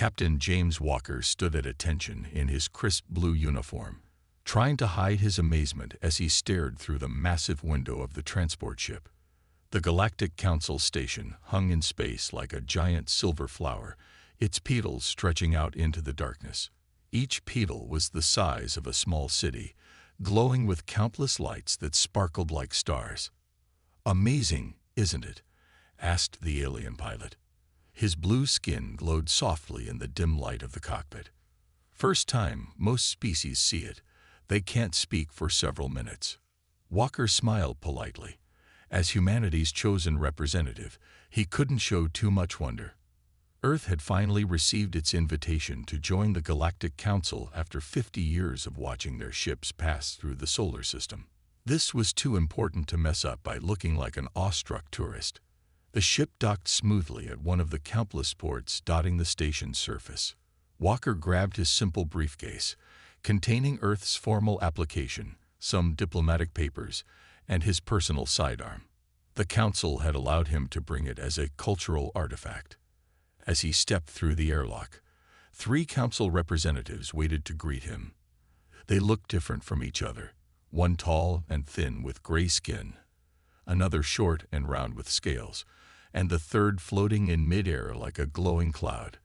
Captain James Walker stood at attention in his crisp blue uniform, trying to hide his amazement as he stared through the massive window of the transport ship. The Galactic Council station hung in space like a giant silver flower, its petals stretching out into the darkness. Each petal was the size of a small city, glowing with countless lights that sparkled like stars. "Amazing, isn't it?" asked the alien pilot. His blue skin glowed softly in the dim light of the cockpit. "First time most species see it. They can't speak for several minutes." Walker smiled politely. As humanity's chosen representative, he couldn't show too much wonder. Earth had finally received its invitation to join the Galactic Council after 50 years of watching their ships pass through the solar system. This was too important to mess up by looking like an awestruck tourist. The ship docked smoothly at one of the countless ports dotting the station's surface. Walker grabbed his simple briefcase, containing Earth's formal application, some diplomatic papers, and his personal sidearm. The council had allowed him to bring it as a cultural artifact. As he stepped through the airlock, 3 council representatives waited to greet him. They looked different from each other, one tall and thin with gray skin, another short and round with scales, and the third floating in midair like a glowing cloud.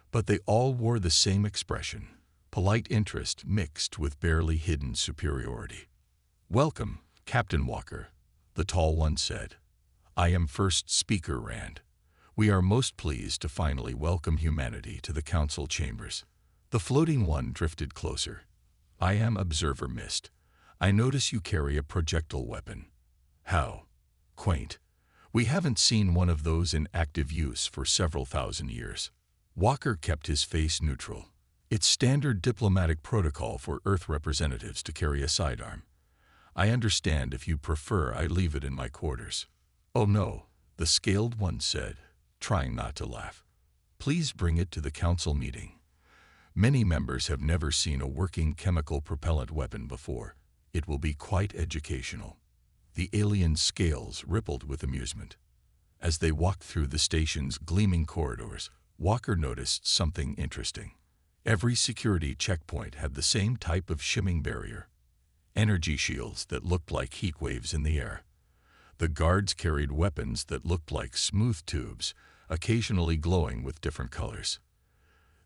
But they all wore the same expression, polite interest mixed with barely hidden superiority. "Welcome, Captain Walker," the tall one said. "I am First Speaker Rand. We are most pleased to finally welcome humanity to the council chambers." The floating one drifted closer. "I am Observer Mist. I notice you carry a projectile weapon. How quaint. We haven't seen one of those in active use for several thousand years." Walker kept his face neutral. "It's standard diplomatic protocol for Earth representatives to carry a sidearm. I understand if you prefer I leave it in my quarters." "Oh no," the scaled one said, trying not to laugh. "Please bring it to the council meeting. Many members have never seen a working chemical propellant weapon before. It will be quite educational." The alien scales rippled with amusement. As they walked through the station's gleaming corridors, Walker noticed something interesting. Every security checkpoint had the same type of shimming barrier, energy shields that looked like heat waves in the air. The guards carried weapons that looked like smooth tubes, occasionally glowing with different colors.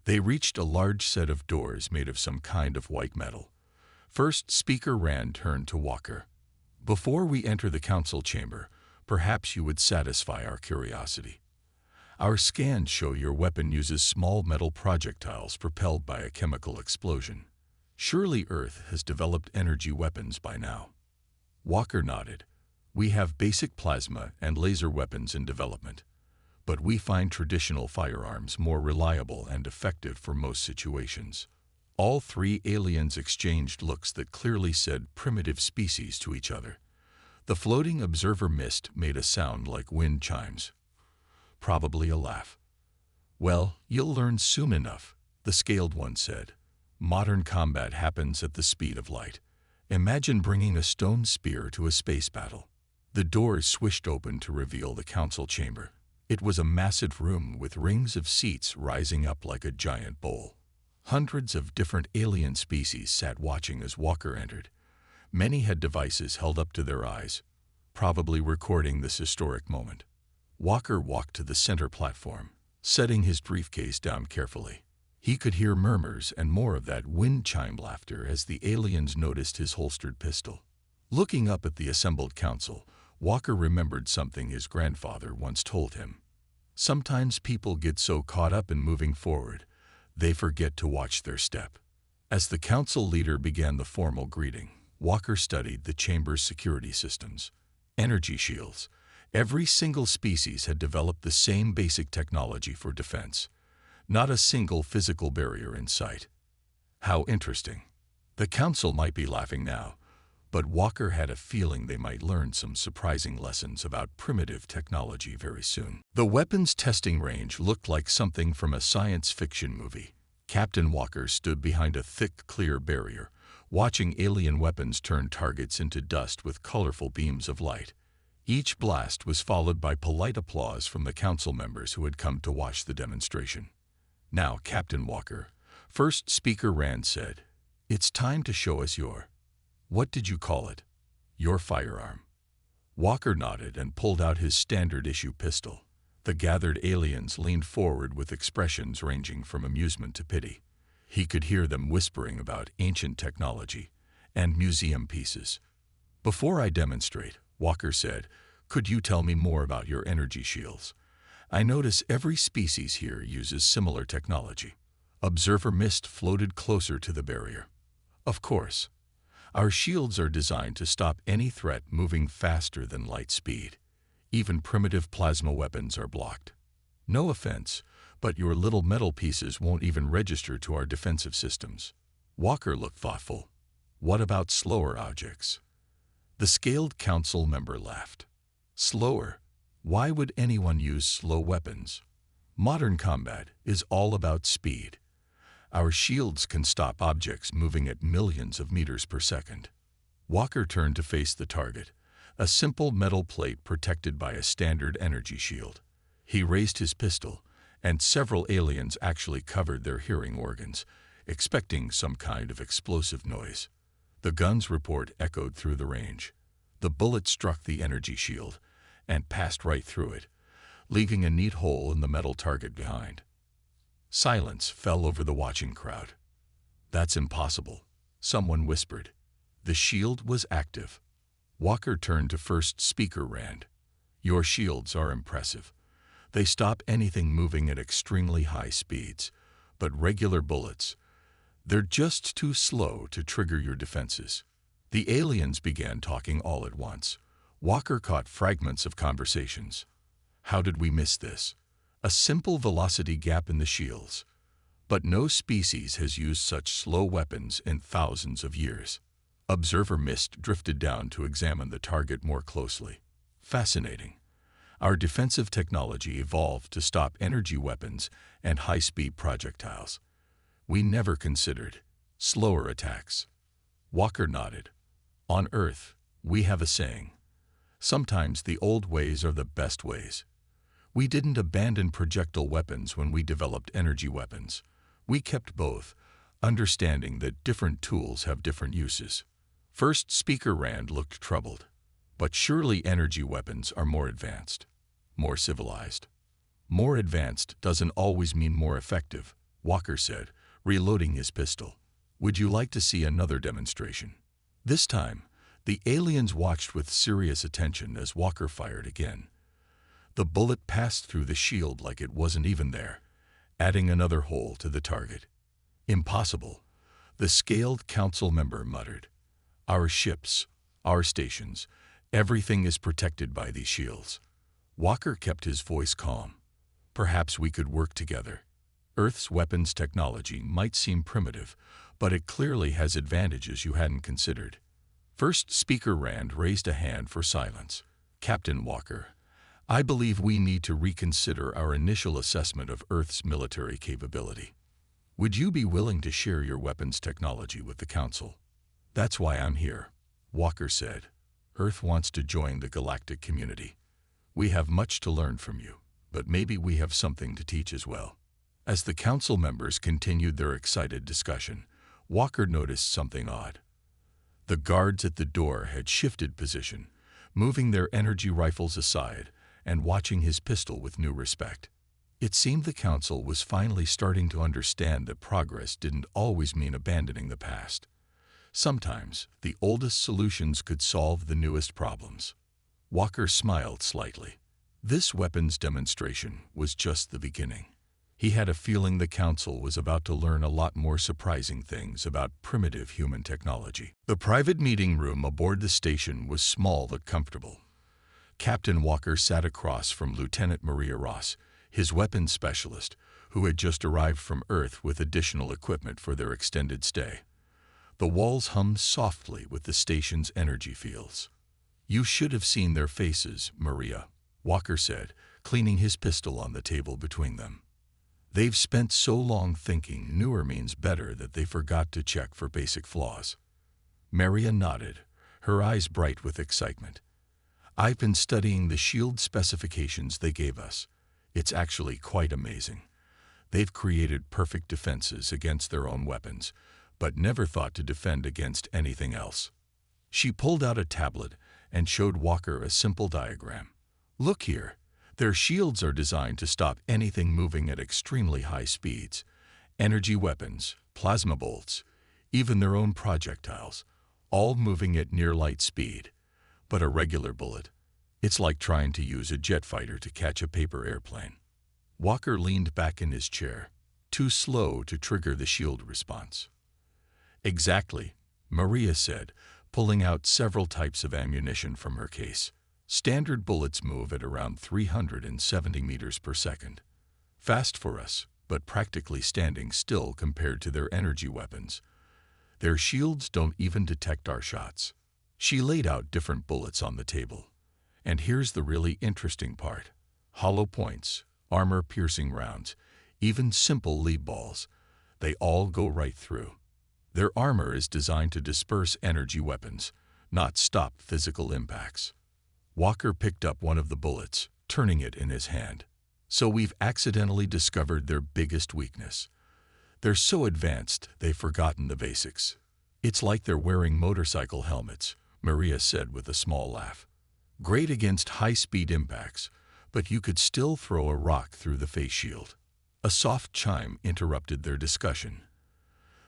They reached a large set of doors made of some kind of white metal. First Speaker Rand turned to Walker. "Before we enter the council chamber, perhaps you would satisfy our curiosity. Our scans show your weapon uses small metal projectiles propelled by a chemical explosion. Surely Earth has developed energy weapons by now." Walker nodded. "We have basic plasma and laser weapons in development, but we find traditional firearms more reliable and effective for most situations." All 3 aliens exchanged looks that clearly said primitive species to each other. The floating Observer Mist made a sound like wind chimes. Probably a laugh. "Well, you'll learn soon enough," the scaled one said. "Modern combat happens at the speed of light. Imagine bringing a stone spear to a space battle." The doors swished open to reveal the council chamber. It was a massive room with rings of seats rising up like a giant bowl. Hundreds of different alien species sat watching as Walker entered. Many had devices held up to their eyes, probably recording this historic moment. Walker walked to the center platform, setting his briefcase down carefully. He could hear murmurs and more of that wind chime laughter as the aliens noticed his holstered pistol. Looking up at the assembled council, Walker remembered something his grandfather once told him. Sometimes people get so caught up in moving forward, they forget to watch their step. As the council leader began the formal greeting, Walker studied the chamber's security systems. Energy shields. Every single species had developed the same basic technology for defense. Not a single physical barrier in sight. How interesting. The council might be laughing now, but Walker had a feeling they might learn some surprising lessons about primitive technology very soon. The weapons testing range looked like something from a science fiction movie. Captain Walker stood behind a thick, clear barrier, watching alien weapons turn targets into dust with colorful beams of light. Each blast was followed by polite applause from the council members who had come to watch the demonstration. Now, Captain Walker, first speaker Rand said, "It's time to show us what did you call it? Your firearm." Walker nodded and pulled out his standard-issue pistol. The gathered aliens leaned forward with expressions ranging from amusement to pity. He could hear them whispering about ancient technology and museum pieces. "Before I demonstrate," Walker said, "could you tell me more about your energy shields? I notice every species here uses similar technology." Observer Mist floated closer to the barrier. "Of course. Our shields are designed to stop any threat moving faster than light speed. Even primitive plasma weapons are blocked. No offense, but your little metal pieces won't even register to our defensive systems." Walker looked thoughtful. "What about slower objects?" The Scaled Council member laughed. "Slower? Why would anyone use slow weapons? Modern combat is all about speed. Our shields can stop objects moving at millions of meters per second." Walker turned to face the target, a simple metal plate protected by a standard energy shield. He raised his pistol, and several aliens actually covered their hearing organs, expecting some kind of explosive noise. The gun's report echoed through the range. The bullet struck the energy shield and passed right through it, leaving a neat hole in the metal target behind. Silence fell over the watching crowd. "That's impossible," someone whispered. The shield was active. Walker turned to first speaker Rand. "Your shields are impressive. They stop anything moving at extremely high speeds, but regular bullets, they're just too slow to trigger your defenses." The aliens began talking all at once. Walker caught fragments of conversations. "How did we miss this? A simple velocity gap in the shields. But no species has used such slow weapons in thousands of years." Observer Mist drifted down to examine the target more closely. "Fascinating. Our defensive technology evolved to stop energy weapons and high-speed projectiles. We never considered slower attacks." Walker nodded. "On Earth, we have a saying. Sometimes the old ways are the best ways. We didn't abandon projectile weapons when we developed energy weapons. We kept both, understanding that different tools have different uses." First speaker Rand looked troubled. "But surely energy weapons are more advanced, more civilized." "More advanced doesn't always mean more effective," Walker said, reloading his pistol. "Would you like to see another demonstration?" This time, the aliens watched with serious attention as Walker fired again. The bullet passed through the shield like it wasn't even there, adding another hole to the target. "Impossible," the Scaled Council member muttered. "Our ships, our stations, everything is protected by these shields." Walker kept his voice calm. "Perhaps we could work together. Earth's weapons technology might seem primitive, but it clearly has advantages you hadn't considered." First speaker Rand raised a hand for silence. "Captain Walker, I believe we need to reconsider our initial assessment of Earth's military capability. Would you be willing to share your weapons technology with the Council?" "That's why I'm here," Walker said. "Earth wants to join the galactic community. We have much to learn from you, but maybe we have something to teach as well." As the Council members continued their excited discussion, Walker noticed something odd. The guards at the door had shifted position, moving their energy rifles aside and watching his pistol with new respect. It seemed the Council was finally starting to understand that progress didn't always mean abandoning the past. Sometimes, the oldest solutions could solve the newest problems. Walker smiled slightly. This weapons demonstration was just the beginning. He had a feeling the Council was about to learn a lot more surprising things about primitive human technology. The private meeting room aboard the station was small but comfortable. Captain Walker sat across from Lieutenant Maria Ross, his weapons specialist, who had just arrived from Earth with additional equipment for their extended stay. The walls hummed softly with the station's energy fields. "You should have seen their faces, Maria," Walker said, cleaning his pistol on the table between them. "They've spent so long thinking newer means better that they forgot to check for basic flaws." Maria nodded, her eyes bright with excitement. "I've been studying the shield specifications they gave us. It's actually quite amazing. They've created perfect defenses against their own weapons, but never thought to defend against anything else. She pulled out a tablet and showed Walker a simple diagram. Look here. Their shields are designed to stop anything moving at extremely high speeds. Energy weapons, plasma bolts, even their own projectiles, all moving at near light speed. But a regular bullet, it's like trying to use a jet fighter to catch a paper airplane. Walker leaned back in his chair, too slow to trigger the shield response. Exactly, Maria said, pulling out several types of ammunition from her case. Standard bullets move at around 370 meters per second. Fast for us, but practically standing still compared to their energy weapons. Their shields don't even detect our shots. She laid out different bullets on the table. And here's the really interesting part. Hollow points, armor-piercing rounds, even simple lead balls. They all go right through. Their armor is designed to disperse energy weapons, not stop physical impacts. Walker picked up one of the bullets, turning it in his hand. So we've accidentally discovered their biggest weakness. They're so advanced, they've forgotten the basics. It's like they're wearing motorcycle helmets, Maria said with a small laugh. Great against high-speed impacts, but you could still throw a rock through the face shield. A soft chime interrupted their discussion.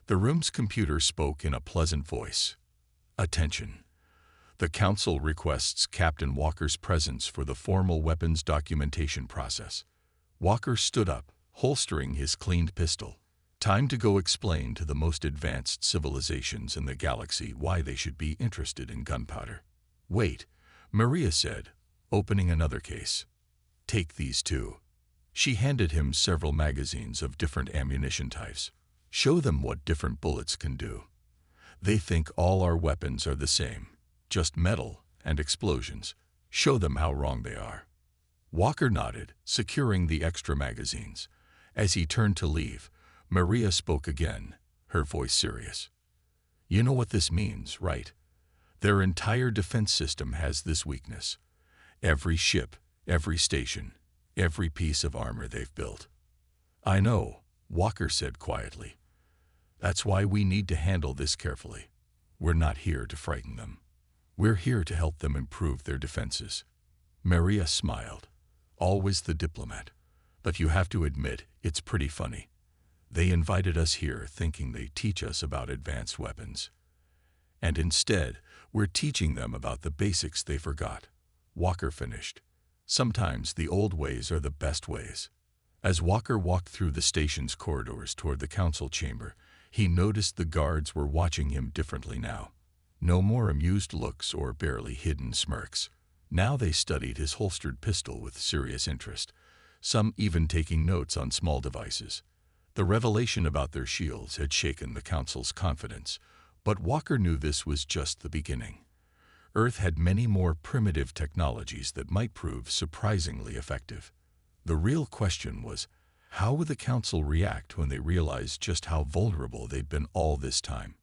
The room's computer spoke in a pleasant voice. Attention. The Council requests Captain Walker's presence for the formal weapons documentation process. Walker stood up, holstering his cleaned pistol. Time to go explain to the most advanced civilizations in the galaxy why they should be interested in gunpowder. Wait, Maria said, opening another case. Take these too. She handed him several magazines of different ammunition types. Show them what different bullets can do. They think all our weapons are the same. Just metal and explosions. Show them how wrong they are. Walker nodded, securing the extra magazines. As he turned to leave, Maria spoke again, her voice serious. You know what this means, right? Their entire defense system has this weakness. Every ship, every station, every piece of armor they've built. I know, Walker said quietly. That's why we need to handle this carefully. We're not here to frighten them. We're here to help them improve their defenses. Maria smiled, always the diplomat. But you have to admit, it's pretty funny. They invited us here thinking they'd teach us about advanced weapons. And instead, we're teaching them about the basics they forgot. Walker finished. Sometimes the old ways are the best ways. As Walker walked through the station's corridors toward the council chamber, he noticed the guards were watching him differently now. No more amused looks or barely hidden smirks. Now they studied his holstered pistol with serious interest, some even taking notes on small devices. The revelation about their shields had shaken the council's confidence, but Walker knew this was just the beginning. Earth had many more primitive technologies that might prove surprisingly effective. The real question was, how would the council react when they realized just how vulnerable they'd been all this time?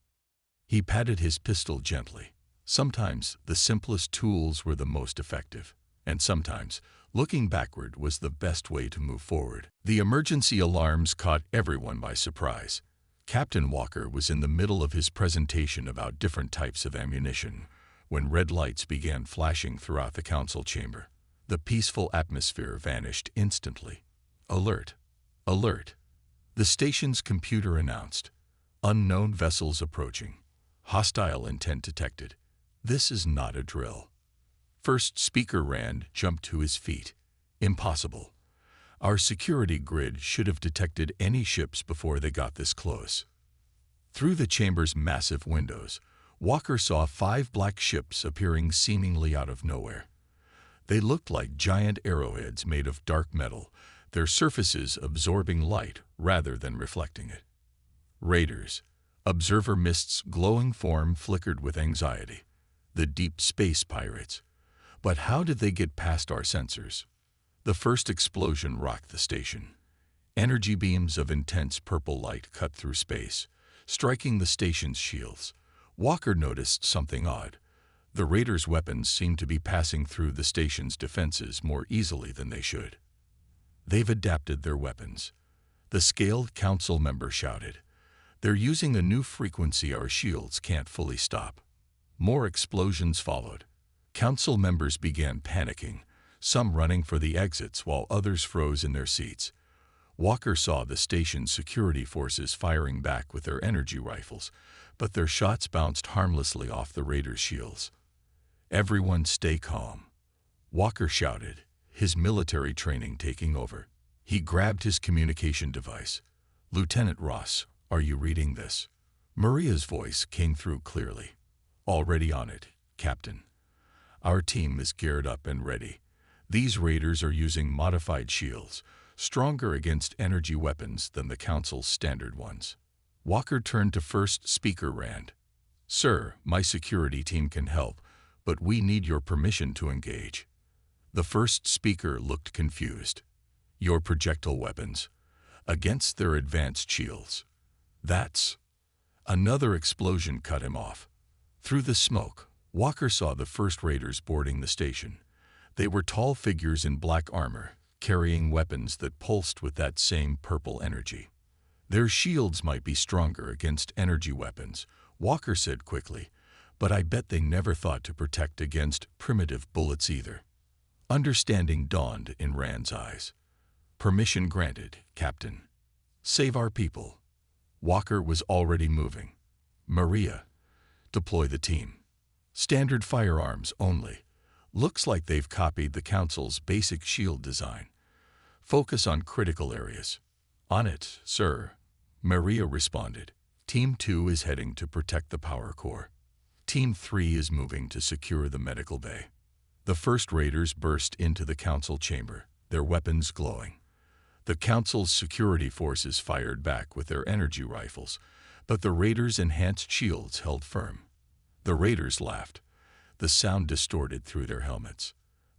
He patted his pistol gently. Sometimes the simplest tools were the most effective, and sometimes looking backward was the best way to move forward. The emergency alarms caught everyone by surprise. Captain Walker was in the middle of his presentation about different types of ammunition when red lights began flashing throughout the council chamber. The peaceful atmosphere vanished instantly. Alert! Alert! The station's computer announced, unknown vessels approaching. Hostile intent detected. This is not a drill. First speaker Rand jumped to his feet. Impossible. Our security grid should have detected any ships before they got this close. Through the chamber's massive windows, Walker saw 5 black ships appearing seemingly out of nowhere. They looked like giant arrowheads made of dark metal, their surfaces absorbing light rather than reflecting it. Raiders. Observer Mist's glowing form flickered with anxiety. The deep space pirates. But how did they get past our sensors? The first explosion rocked the station. Energy beams of intense purple light cut through space, striking the station's shields. Walker noticed something odd. The raiders' weapons seemed to be passing through the station's defenses more easily than they should. They've adapted their weapons. The scaled council member shouted. They're using a new frequency our shields can't fully stop. More explosions followed. Council members began panicking, some running for the exits while others froze in their seats. Walker saw the station's security forces firing back with their energy rifles, but their shots bounced harmlessly off the raiders' shields. Everyone stay calm, Walker shouted, his military training taking over. He grabbed his communication device. Lieutenant Ross, are you reading this? Maria's voice came through clearly. Already on it, Captain. Our team is geared up and ready. These raiders are using modified shields, stronger against energy weapons than the Council's standard ones. Walker turned to First Speaker Rand. Sir, my security team can help, but we need your permission to engage. The First Speaker looked confused. Your projectile weapons, against their advanced shields. That's... Another explosion cut him off. Through the smoke, Walker saw the first raiders boarding the station. They were tall figures in black armor, carrying weapons that pulsed with that same purple energy. Their shields might be stronger against energy weapons, Walker said quickly, but I bet they never thought to protect against primitive bullets either. Understanding dawned in Rand's eyes. Permission granted, Captain. Save our people. Walker was already moving. Maria, deploy the team. Standard firearms only. Looks like they've copied the Council's basic shield design. Focus on critical areas. On it, sir. Maria responded. Team 2 is heading to protect the power core. Team 3 is moving to secure the medical bay. The first raiders burst into the Council chamber, their weapons glowing. The Council's security forces fired back with their energy rifles, but the raiders' enhanced shields held firm. The raiders laughed. The sound distorted through their helmets,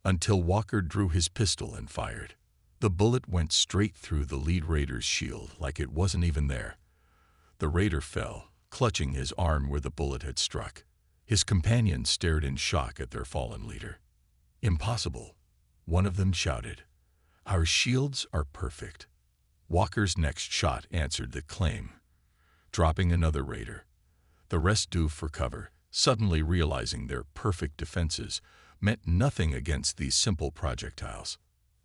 until Walker drew his pistol and fired. The bullet went straight through the lead raider's shield like it wasn't even there. The raider fell, clutching his arm where the bullet had struck. His companions stared in shock at their fallen leader. Impossible, one of them shouted. Our shields are perfect. Walker's next shot answered the claim, dropping another raider. The rest dove for cover, suddenly realizing their perfect defenses meant nothing against these simple projectiles.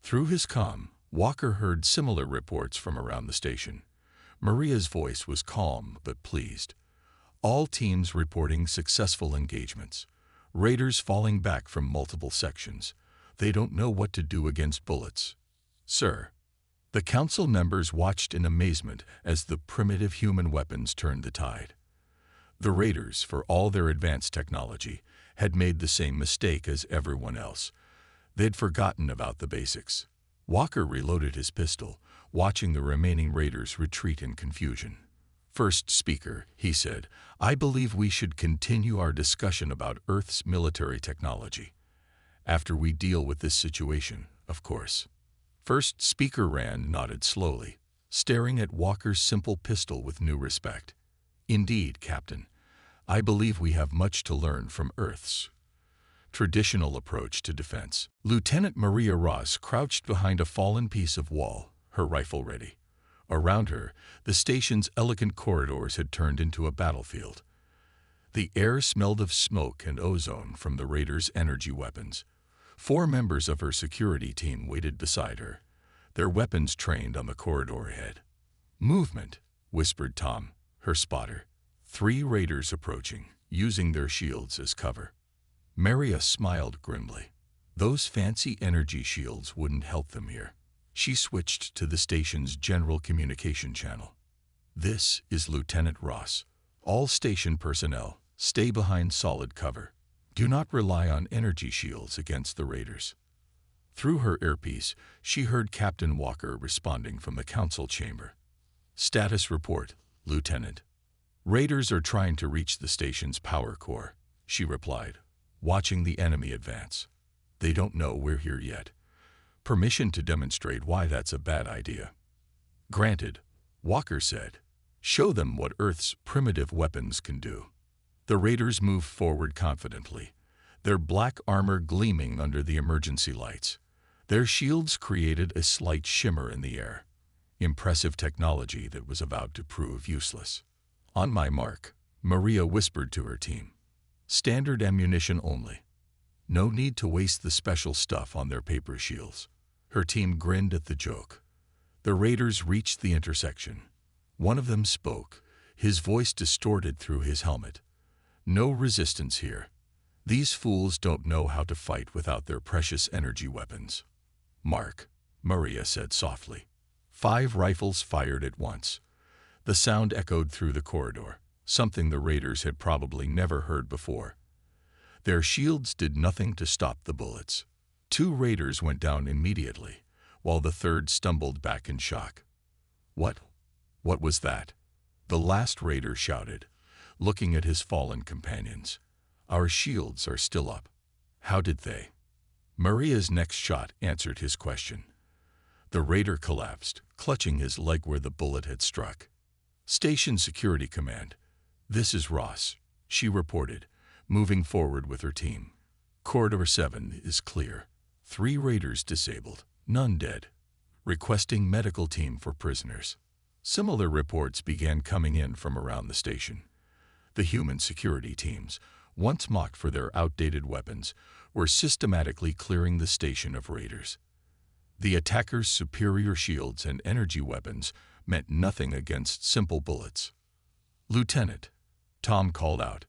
Through his comm, Walker heard similar reports from around the station. Maria's voice was calm but pleased. All teams reporting successful engagements. Raiders falling back from multiple sections. They don't know what to do against bullets. Sir. The Council members watched in amazement as the primitive human weapons turned the tide. The raiders, for all their advanced technology, had made the same mistake as everyone else. They'd forgotten about the basics. Walker reloaded his pistol, watching the remaining raiders retreat in confusion. First Speaker, he said, I believe we should continue our discussion about Earth's military technology. After we deal with this situation, of course. First Speaker Rand nodded slowly, staring at Walker's simple pistol with new respect. Indeed, Captain, I believe we have much to learn from Earth's traditional approach to defense. Lieutenant Maria Ross crouched behind a fallen piece of wall, her rifle ready. Around her, the station's elegant corridors had turned into a battlefield. The air smelled of smoke and ozone from the raiders' energy weapons. 4 members of her security team waited beside her, their weapons trained on the corridor ahead. Movement, whispered Tom, her spotter. 3 raiders approaching, using their shields as cover. Maria smiled grimly. Those fancy energy shields wouldn't help them here. She switched to the station's general communication channel. This is Lieutenant Ross. All station personnel, stay behind solid cover. Do not rely on energy shields against the raiders. Through her earpiece, she heard Captain Walker responding from the Council chamber. Status report, Lieutenant. Raiders are trying to reach the station's power core, she replied, watching the enemy advance. They don't know we're here yet. Permission to demonstrate why that's a bad idea. Granted, Walker said. Show them what Earth's primitive weapons can do. The raiders moved forward confidently, their black armor gleaming under the emergency lights. Their shields created a slight shimmer in the air. impressive technology that was about to prove useless. On my mark, Maria whispered to her team. Standard ammunition only. No need to waste the special stuff on their paper shields. Her team grinned at the joke. The raiders reached the intersection. One of them spoke, his voice distorted through his helmet. No resistance here. These fools don't know how to fight without their precious energy weapons. Mark, Maria said softly. 5 rifles fired at once. The sound echoed through the corridor, something the raiders had probably never heard before. Their shields did nothing to stop the bullets. 2 raiders went down immediately, while the third stumbled back in shock. What was that? The last raider shouted, looking at his fallen companions. Our shields are still up. How did they? Maria's next shot answered his question. The raider collapsed, clutching his leg where the bullet had struck. Station Security Command. This is Ross, she reported, moving forward with her team. Corridor 7 is clear. 3 raiders disabled, none dead. Requesting medical team for prisoners. Similar reports began coming in from around the station. The human security teams, once mocked for their outdated weapons, were systematically clearing the station of raiders. The attackers' superior shields and energy weapons meant nothing against simple bullets. Lieutenant, Tom called out.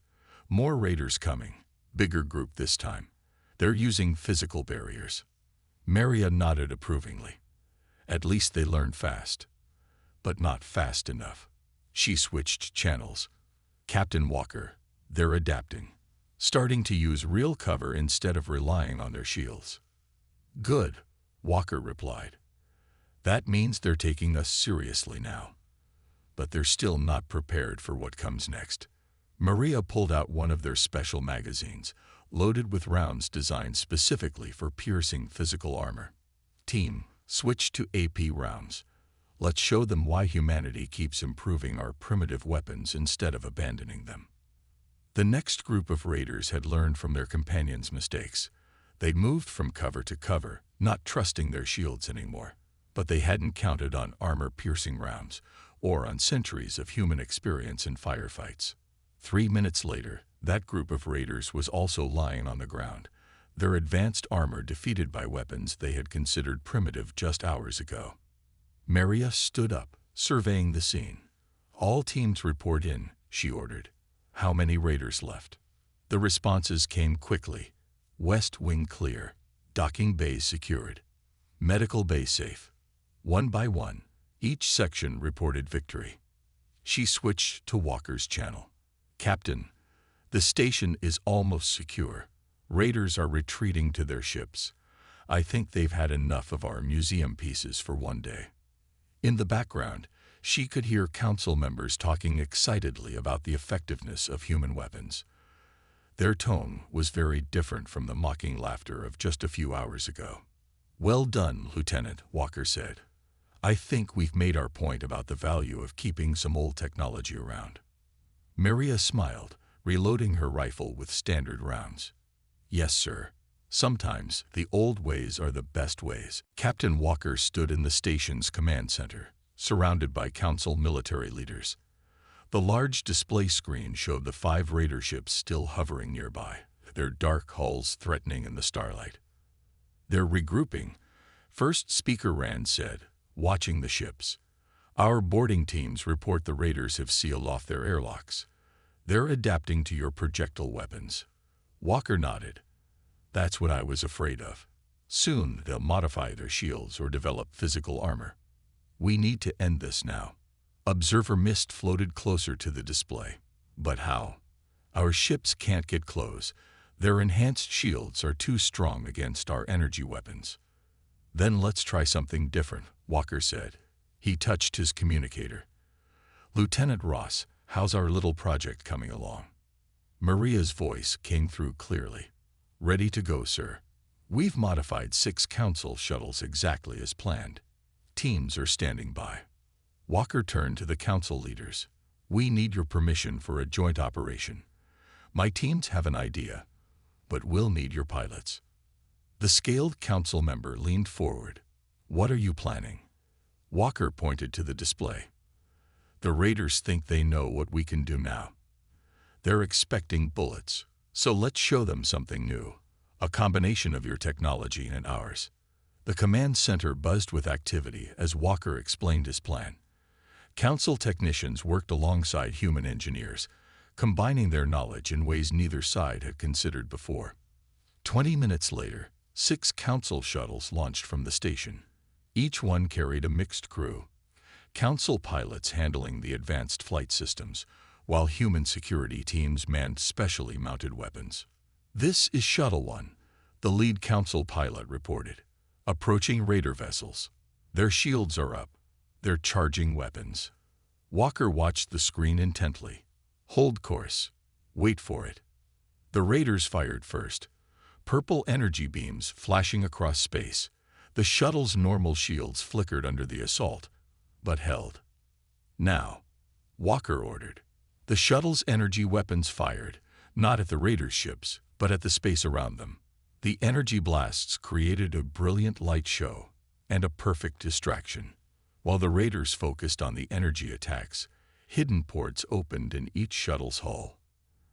More raiders coming. Bigger group this time. They're using physical barriers. Maria nodded approvingly. At least they learned fast. But not fast enough. She switched channels. Captain Walker, they're adapting. Starting to use real cover instead of relying on their shields. Good, Walker replied. That means they're taking us seriously now. But they're still not prepared for what comes next. Maria pulled out one of their special magazines, loaded with rounds designed specifically for piercing physical armor. Team, switch to AP rounds. Let's show them why humanity keeps improving our primitive weapons instead of abandoning them. The next group of raiders had learned from their companions' mistakes. They'd moved from cover to cover, not trusting their shields anymore. But they hadn't counted on armor-piercing rounds or on centuries of human experience in firefights. 3 minutes later, that group of raiders was also lying on the ground, their advanced armor defeated by weapons they had considered primitive just hours ago. Maria stood up, surveying the scene. All teams report in, she ordered. How many raiders left? The responses came quickly. West wing clear. Docking bays secured. Medical bay safe. One by one, each section reported victory. She switched to Walker's channel. Captain, the station is almost secure. Raiders are retreating to their ships. I think they've had enough of our museum pieces for one day. In the background, she could hear council members talking excitedly about the effectiveness of human weapons. Their tone was very different from the mocking laughter of just a few hours ago. Well done, Lieutenant, Walker said. I think we've made our point about the value of keeping some old technology around. Maria smiled, reloading her rifle with standard rounds. Yes, sir. Sometimes the old ways are the best ways. Captain Walker stood in the station's command center, surrounded by council military leaders. The large display screen showed the 5 raider ships still hovering nearby, their dark hulls threatening in the starlight. They're regrouping, First Speaker Rand said, watching the ships. Our boarding teams report the raiders have sealed off their airlocks. They're adapting to your projectile weapons. Walker nodded. That's what I was afraid of. Soon they'll modify their shields or develop physical armor. We need to end this now. Observer Mist floated closer to the display. But how? Our ships can't get close. Their enhanced shields are too strong against our energy weapons. Then let's try something different, Walker said. He touched his communicator. Lieutenant Ross, how's our little project coming along? Maria's voice came through clearly. Ready to go, sir. We've modified 6 council shuttles exactly as planned. Teams are standing by. Walker turned to the council leaders. We need your permission for a joint operation. My teams have an idea, but we'll need your pilots. The scaled council member leaned forward. What are you planning? Walker pointed to the display. The raiders think they know what we can do now. They're expecting bullets, so let's show them something new, a combination of your technology and ours. The command center buzzed with activity as Walker explained his plan. Council technicians worked alongside human engineers, combining their knowledge in ways neither side had considered before. 20 minutes later, 6 council shuttles launched from the station. Each one carried a mixed crew. Council pilots handling the advanced flight systems, while human security teams manned specially mounted weapons. "This is Shuttle 1, the lead council pilot reported. Approaching raider vessels. Their shields are up. They're charging weapons." Walker watched the screen intently. "Hold course. Wait for it." The raiders fired first. Purple energy beams flashing across space. The shuttle's normal shields flickered under the assault, but held. "Now," Walker ordered. The shuttle's energy weapons fired, not at the raiders' ships, but at the space around them. The energy blasts created a brilliant light show and a perfect distraction. While the raiders focused on the energy attacks, hidden ports opened in each shuttle's hull.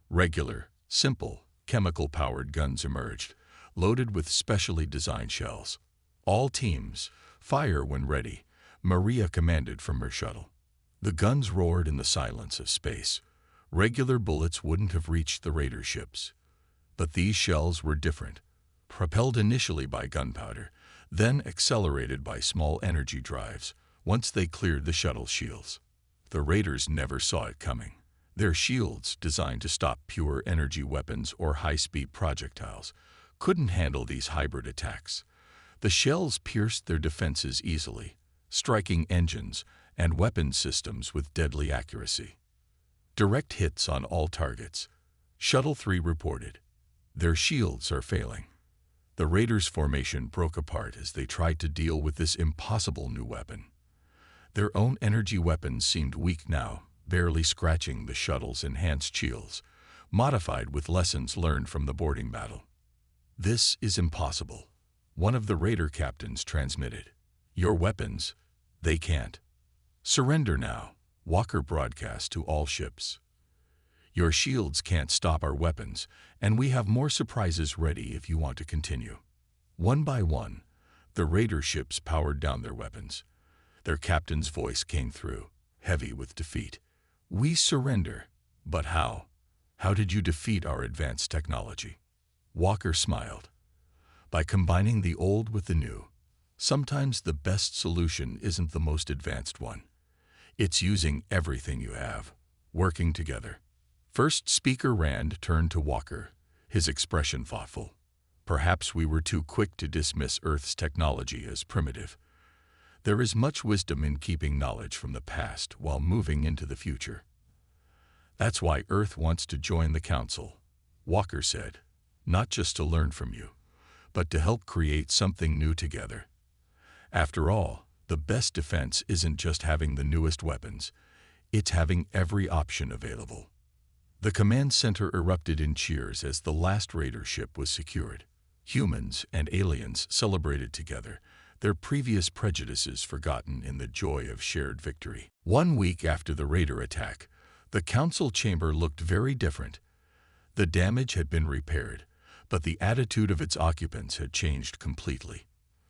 Regular, simple, chemical-powered guns emerged, loaded with specially designed shells. "All teams, fire when ready," Maria commanded from her shuttle. The guns roared in the silence of space. Regular bullets wouldn't have reached the raider ships. But these shells were different, propelled initially by gunpowder, then accelerated by small energy drives once they cleared the shuttle's shields. The raiders never saw it coming. Their shields, designed to stop pure energy weapons or high-speed projectiles, couldn't handle these hybrid attacks. The shells pierced their defenses easily, striking engines and weapons systems with deadly accuracy. Direct hits on all targets. Shuttle 3 reported. Their shields are failing. The raiders' formation broke apart as they tried to deal with this impossible new weapon. Their own energy weapons seemed weak now, barely scratching the shuttle's enhanced shields, modified with lessons learned from the boarding battle. "This is impossible," one of the raider captains transmitted. "Your weapons, they can't." "Surrender now," Walker broadcast to all ships. "Your shields can't stop our weapons, and we have more surprises ready if you want to continue." One by one, the raider ships powered down their weapons. Their captain's voice came through, heavy with defeat. "We surrender. But how? How did you defeat our advanced technology?" Walker smiled. "By combining the old with the new. Sometimes the best solution isn't the most advanced one. It's using everything you have, working together." First Speaker Rand turned to Walker, his expression thoughtful. "Perhaps we were too quick to dismiss Earth's technology as primitive. There is much wisdom in keeping knowledge from the past while moving into the future. That's why Earth wants to join the Council," Walker said, "not just to learn from you, but to help create something new together. After all, the best defense isn't just having the newest weapons, it's having every option available." The command center erupted in cheers as the last raider ship was secured. Humans and aliens celebrated together, their previous prejudices forgotten in the joy of shared victory. 1 week after the raider attack, the council chamber looked very different. The damage had been repaired, but the attitude of its occupants had changed completely.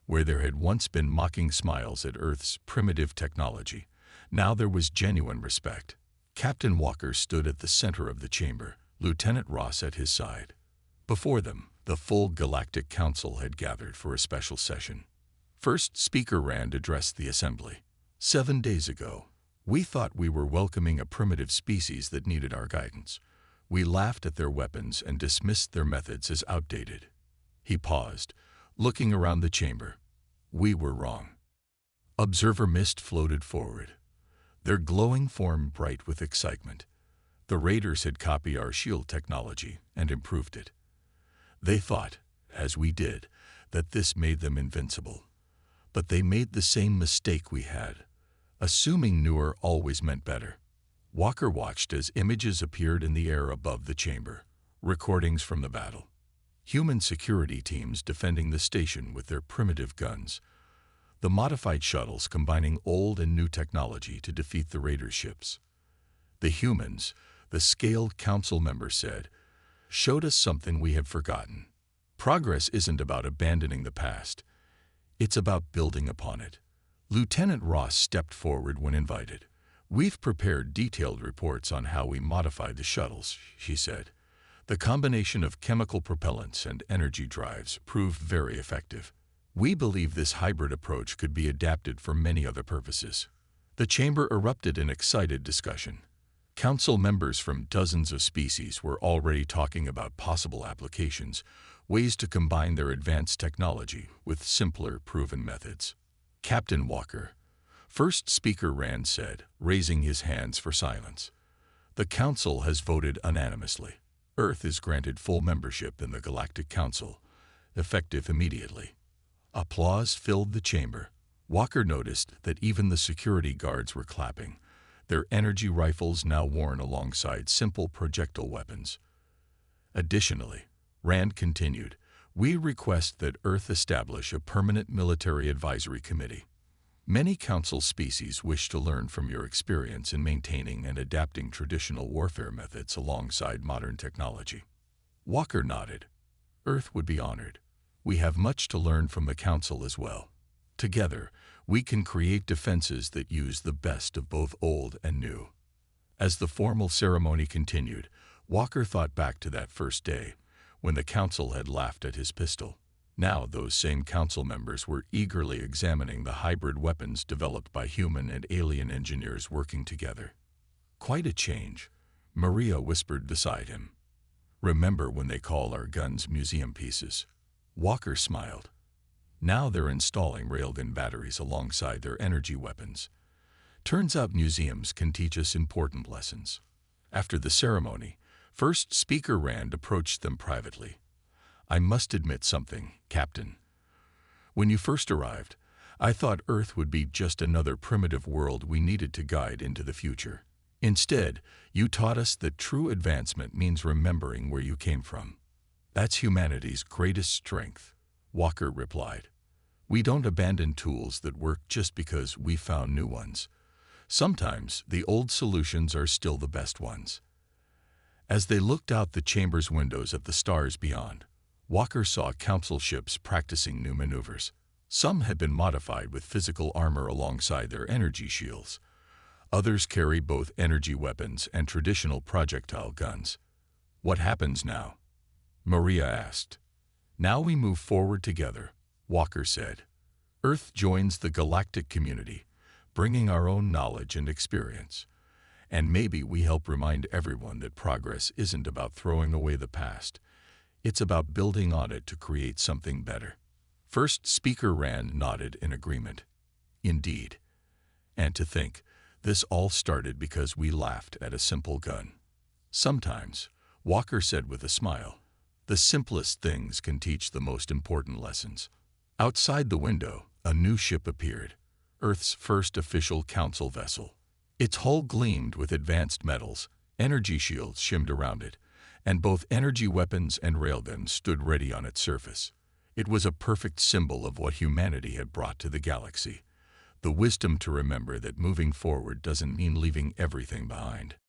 Where there had once been mocking smiles at Earth's primitive technology, now there was genuine respect. Captain Walker stood at the center of the chamber, Lieutenant Ross at his side. Before them, the full Galactic Council had gathered for a special session. First Speaker Rand addressed the assembly. 7 days ago, we thought we were welcoming a primitive species that needed our guidance. We laughed at their weapons and dismissed their methods as outdated." He paused, looking around the chamber. "We were wrong." Observer mist floated forward, their glowing form bright with excitement. The raiders had copied our shield technology and improved it. They thought, as we did, that this made them invincible. But they made the same mistake we had. Assuming newer always meant better. Walker watched as images appeared in the air above the chamber, recordings from the battle. Human security teams defending the station with their primitive guns. the modified shuttles combining old and new technology to defeat the Raiders' ships. The humans, the scaled council member said, showed us something we had forgotten. Progress isn't about abandoning the past. It's about building upon it. Lieutenant Ross stepped forward when invited. We've prepared detailed reports on how we modified the shuttles, she said. The combination of chemical propellants and energy drives proved very effective. We believe this hybrid approach could be adapted for many other purposes. The chamber erupted in excited discussion. Council members from dozens of species were already talking about possible applications, ways to combine their advanced technology with simpler, proven methods. Captain Walker, first speaker Rand said, raising his hands for silence. The Council has voted unanimously. Earth is granted full membership in the Galactic Council, effective immediately. Applause filled the chamber. Walker noticed that even the security guards were clapping, their energy rifles now worn alongside simple projectile weapons. Additionally, Rand continued, we request that Earth establish a permanent military advisory committee. Many council species wish to learn from your experience in maintaining and adapting traditional warfare methods alongside modern technology. Walker nodded. Earth would be honored. We have much to learn from the council as well. Together, we can create defenses that use the best of both old and new. As the formal ceremony continued, Walker thought back to that first day, when the council had laughed at his pistol. Now those same council members were eagerly examining the hybrid weapons developed by human and alien engineers working together. Quite a change, Maria whispered beside him. Remember when they call our guns museum pieces? Walker smiled. Now they're installing railgun batteries alongside their energy weapons. Turns out museums can teach us important lessons. After the ceremony, first speaker Rand approached them privately. I must admit something, Captain. When you first arrived, I thought Earth would be just another primitive world we needed to guide into the future. Instead, you taught us that true advancement means remembering where you came from. That's humanity's greatest strength, Walker replied. We don't abandon tools that work just because we found new ones. Sometimes the old solutions are still the best ones. As they looked out the chamber's windows at the stars beyond, Walker saw council ships practicing new maneuvers. Some had been modified with physical armor alongside their energy shields. Others carried both energy weapons and traditional projectile guns. What happens now? Maria asked. Now we move forward together, Walker said. Earth joins the galactic community, bringing our own knowledge and experience. And maybe we help remind everyone that progress isn't about throwing away the past. It's about building on it to create something better. First speaker Rand nodded in agreement. Indeed. And to think, this all started because we laughed at a simple gun. Sometimes, Walker said with a smile, the simplest things can teach the most important lessons. Outside the window, a new ship appeared, Earth's first official council vessel. Its hull gleamed with advanced metals, energy shields shimmed around it, and both energy weapons and railguns stood ready on its surface. It was a perfect symbol of what humanity had brought to the galaxy, the wisdom to remember that moving forward doesn't mean leaving everything behind.